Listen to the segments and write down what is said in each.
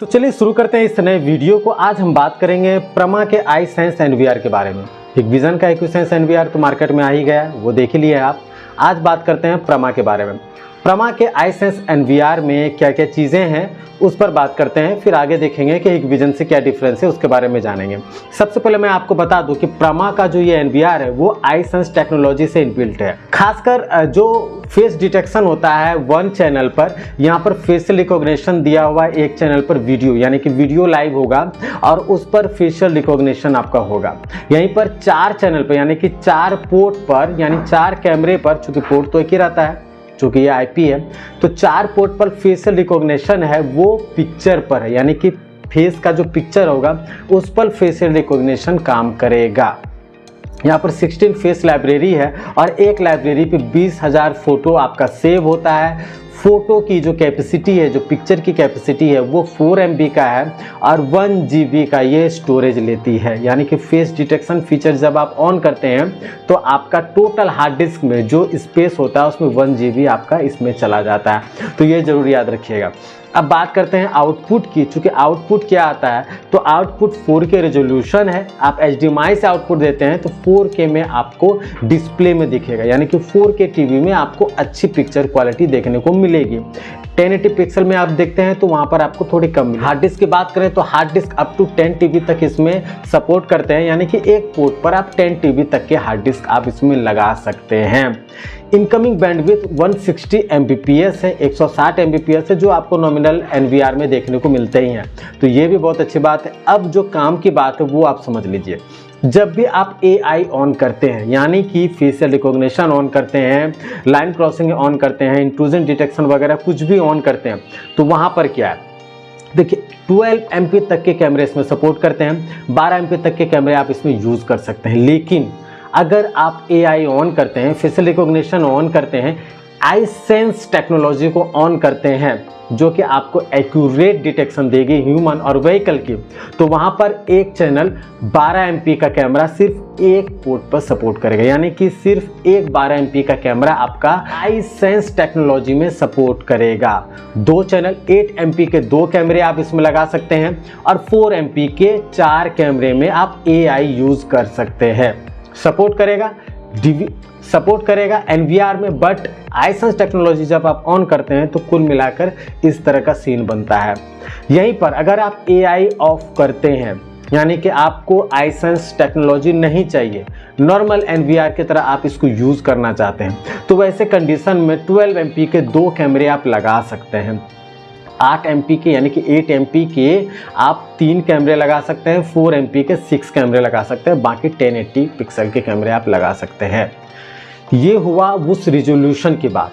तो चलिए शुरू करते हैं इस नए वीडियो को। आज हम बात करेंगे प्रमा के आई सेंस एनवीआर के बारे में। हिकविजन का एक्यूसेंस एनवीआर तो मार्केट में आ ही गया, वो देख ही लिए आप। आज बात करते हैं प्रमा के बारे में। प्रमा के आई सेंस एनवीआर में क्या क्या चीज़ें हैं उस पर बात करते हैं, फिर आगे देखेंगे कि हिकविजन से क्या डिफरेंस है उसके बारे में जानेंगे। सबसे पहले मैं आपको बता दूं कि प्रमा का जो ये एनवीआर है वो आई सेंस टेक्नोलॉजी से इनबिल्ट है। खासकर जो फेस डिटेक्शन होता है वन चैनल पर, यहाँ पर फेशियल रिकॉग्निशन दिया हुआ है, एक चैनल पर वीडियो यानी कि वीडियो लाइव होगा और उस पर फेशियल रिकॉग्निशन आपका होगा। यहीं पर 4 चैनल पर यानी कि 4 पोर्ट पर यानी 4 कैमरे पर, चूंकि पोर्ट तो एक ही रहता है चूंकि ये आईपी है, तो 4 पोर्ट पर फेशियल रिकॉग्निशन है वो पिक्चर पर है, यानी कि फेस का जो पिक्चर होगा उस पर फेशियल रिकॉग्निशन काम करेगा। यहाँ पर 16 फेस लाइब्रेरी है और एक लाइब्रेरी पे 20,000 फोटो आपका सेव होता है। फोटो की जो कैपेसिटी है, जो पिक्चर की कैपेसिटी है वो 4 MB का है और 1 GB का ये स्टोरेज लेती है। यानी कि फेस डिटेक्शन फीचर जब आप ऑन करते हैं तो आपका टोटल हार्ड डिस्क में जो स्पेस होता है उसमें 1 GB आपका इसमें चला जाता है, तो ये ज़रूर याद रखिएगा। अब बात करते हैं आउटपुट की। चूँकि आउटपुट क्या आता है, तो आउटपुट 4K रेजोल्यूशन है। आप HDMI से आउटपुट देते हैं तो 4K में आपको डिस्प्ले में दिखेगा, यानी कि 4K टीवी में आपको अच्छी पिक्चर क्वालिटी देखने को मिलेगी। 1080 पिक्सल में आप देखते हैं तो वहाँ पर आपको थोड़ी कम मिलेगी। हार्ड डिस्क की बात करें तो hard disk up to 10 TB तक इसमें सपोर्ट करते हैं, यानी कि एक पोर्ट पर आप 10 TB तक के हार्ड डिस्क आप इसमें लगा सकते हैं। इनकमिंग बैंडविड्थ 160 Mbps है, 160 Mbps है, जो आपको नॉमिनल एनवीआर में देखने को मिलते ही हैं, तो ये भी बहुत अच्छी बात है। अब जो काम की बात है वो आप समझ लीजिए। जब भी आप AI ऑन करते हैं, यानी कि फेशियल रिकॉग्निशन ऑन करते हैं, लाइन क्रॉसिंग ऑन करते हैं, इंट्रूजन डिटेक्शन वगैरह कुछ भी ऑन करते हैं, तो वहाँ पर क्या है, देखिए 12 MP तक के कैमरे इसमें सपोर्ट करते हैं, 12 MP तक के कैमरे आप इसमें यूज़ कर सकते हैं। लेकिन अगर आप AI ऑन करते हैं, फेशियल रिकॉग्निशन ऑन करते हैं, आई सेंस टेक्नोलॉजी को ऑन करते हैं जो कि आपको एक्यूरेट डिटेक्शन देगी ह्यूमन और व्हीकल की, तो वहाँ पर एक चैनल 12 MP का कैमरा सिर्फ एक पोर्ट पर सपोर्ट करेगा, यानी कि सिर्फ एक 12 MP का कैमरा आपका आई सेंस टेक्नोलॉजी में सपोर्ट करेगा। 2 चैनल 8 MP के 2 कैमरे आप इसमें लगा सकते हैं और 4 MP के 4 कैमरे में आप AI यूज़ कर सकते हैं। सपोर्ट करेगा एनवीआर में, बट आई सेंस टेक्नोलॉजी जब आप ऑन करते हैं तो कुल मिलाकर इस तरह का सीन बनता है। यहीं पर अगर आप AI ऑफ करते हैं, यानी कि आपको आई सेंस टेक्नोलॉजी नहीं चाहिए, नॉर्मल एनवीआर की तरह आप इसको यूज़ करना चाहते हैं, तो वैसे कंडीशन में 12 MP के 2 कैमरे आप लगा सकते हैं। 8 MP के यानी कि 8 MP के आप 3 कैमरे लगा सकते हैं, 4 MP के 6 कैमरे लगा सकते हैं, बाकी 1080 पिक्सल के कैमरे आप लगा सकते हैं। ये हुआ उस रिजोल्यूशन की बात।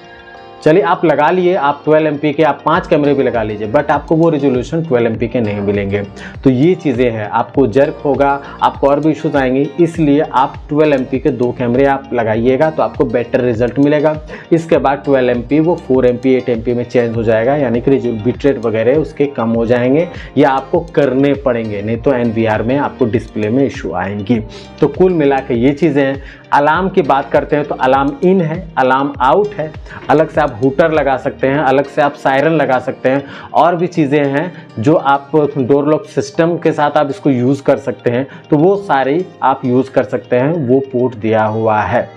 चलिए आप लगा लिए, आप 12 MP के आप 5 कैमरे भी लगा लीजिए, बट आपको वो रिजोल्यूशन 12 MP के नहीं मिलेंगे। तो ये चीज़ें हैं, आपको जर्क होगा, आपको और भी इशूज़ आएंगे, इसलिए आप 12 MP के 2 कैमरे आप लगाइएगा तो आपको बेटर रिजल्ट मिलेगा। इसके बाद 12 MP वो 4 MP 8 MP में चेंज हो जाएगा, यानी कि बिट्रेट वगैरह उसके कम हो जाएंगे या आपको करने पड़ेंगे, नहीं तो एनवीआर में आपको डिस्प्ले में इशू आएंगी। तो कुल मिला के ये चीज़ें हैं। अलार्म की बात करते हैं तो अलार्म इन है, अलार्म आउट है, अलग से आप हूटर लगा सकते हैं, अलग से आप सायरन लगा सकते हैं, और भी चीज़ें हैं जो आप डोर लॉक सिस्टम के साथ आप इसको यूज़ कर सकते हैं, तो वो सारी आप यूज़ कर सकते हैं, वो पोर्ट दिया हुआ है।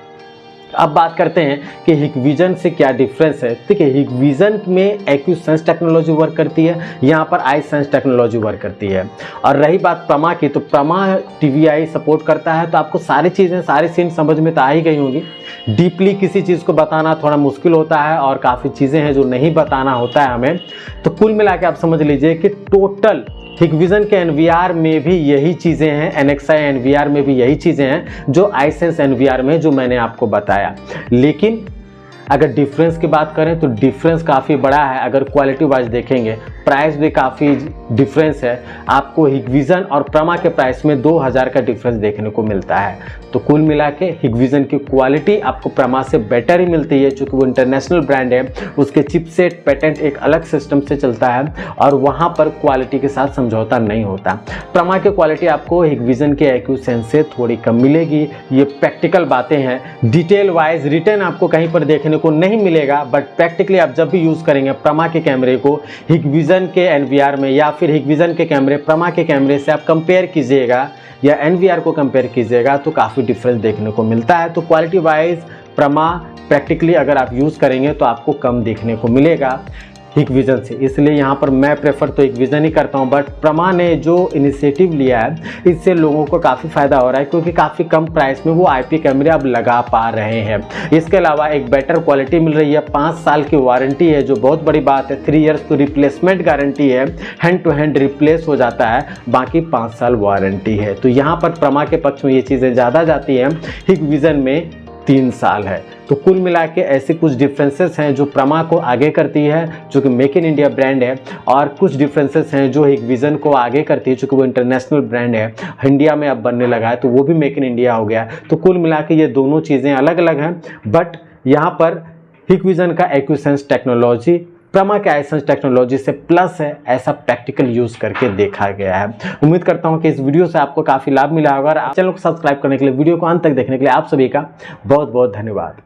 अब बात करते हैं कि हिकविजन से क्या डिफरेंस है। देखिए हिकविजन में एक्यूसेंस टेक्नोलॉजी वर्क करती है, यहाँ पर आई सेंस टेक्नोलॉजी वर्क करती है। और रही बात प्रमा की, तो प्रमा TVI सपोर्ट करता है, तो आपको सारी चीज़ें सारी सीन समझ में तो आ ही गई होंगी। डीपली किसी चीज़ को बताना थोड़ा मुश्किल होता है और काफ़ी चीज़ें हैं जो नहीं बताना होता है हमें, तो कुल मिला के आप समझ लीजिए कि टोटल हिकविजन के एनवीआर में भी यही चीज़ें हैं, NXI एनवीआर में भी यही चीज़ें हैं जो आई सेंस एनवीआर में जो मैंने आपको बताया। लेकिन अगर डिफरेंस की बात करें तो डिफरेंस काफ़ी बड़ा है। अगर क्वालिटी वाइज देखेंगे, प्राइस भी काफ़ी डिफरेंस है। आपको हिकविजन और प्रमा के प्राइस में 2000 का डिफरेंस देखने को मिलता है। तो कुल मिला के हिकविजन की क्वालिटी आपको प्रमा से बेटर ही मिलती है, चूँकि वो इंटरनेशनल ब्रांड है, उसके चिपसेट पैटेंट एक अलग सिस्टम से चलता है और वहाँ पर क्वालिटी के साथ समझौता नहीं होता। प्रमा की क्वालिटी आपको हिकविजन के एक्यूसेंस से थोड़ी कम मिलेगी, ये प्रैक्टिकल बातें हैं। डिटेल वाइज रिटर्न आपको कहीं पर देखने देखने को नहीं मिलेगा, बट प्रैक्टिकली आप जब भी यूज़ करेंगे प्रमा के कैमरे को हिकविजन के एनवीआर में या फिर हिकविजन के कैमरे प्रमा के कैमरे से आप कंपेयर कीजिएगा या एनवीआर को कंपेयर कीजिएगा तो काफ़ी डिफरेंस देखने को मिलता है। तो क्वालिटी वाइज प्रमा प्रैक्टिकली अगर आप यूज़ करेंगे तो आपको कम देखने को मिलेगा हिकविजन से, इसलिए यहाँ पर मैं प्रेफर तो हिकविजन ही करता हूँ। बट प्रमा ने जो इनिशिएटिव लिया है इससे लोगों को काफ़ी फ़ायदा हो रहा है, क्योंकि काफ़ी कम प्राइस में वो आईपी कैमरे अब लगा पा रहे हैं। इसके अलावा एक बेटर क्वालिटी मिल रही है, 5 साल की वारंटी है जो बहुत बड़ी बात है। 3 इयर्स तो रिप्लेसमेंट गारंटी है, हैंड टू हैंड रिप्लेस हो जाता है, बाकी 5 साल वारंटी है। तो यहाँ पर प्रमा के पक्ष में ये चीज़ें ज़्यादा जाती हैं, हिकविजन में 3 साल है। तो कुल मिला के ऐसे कुछ डिफरेंसेस हैं जो प्रमा को आगे करती है, जो कि मेक इन इंडिया ब्रांड है, और कुछ डिफरेंसेस हैं जो हिकविजन को आगे करती है, चूँकि वो इंटरनेशनल ब्रांड है, इंडिया में अब बनने लगा है तो वो भी मेक इन इंडिया हो गया। तो कुल मिला के ये दोनों चीज़ें अलग अलग हैं, बट यहाँ पर हिकविजन का एक्विसेंस टेक्नोलॉजी प्रमा के आईसेंस टेक्नोलॉजी से प्लस है, ऐसा प्रैक्टिकल यूज़ करके देखा गया है। उम्मीद करता हूं कि इस वीडियो से आपको काफ़ी लाभ मिला होगा, और चैनल को सब्सक्राइब करने के लिए, वीडियो को अंत तक देखने के लिए आप सभी का बहुत बहुत धन्यवाद।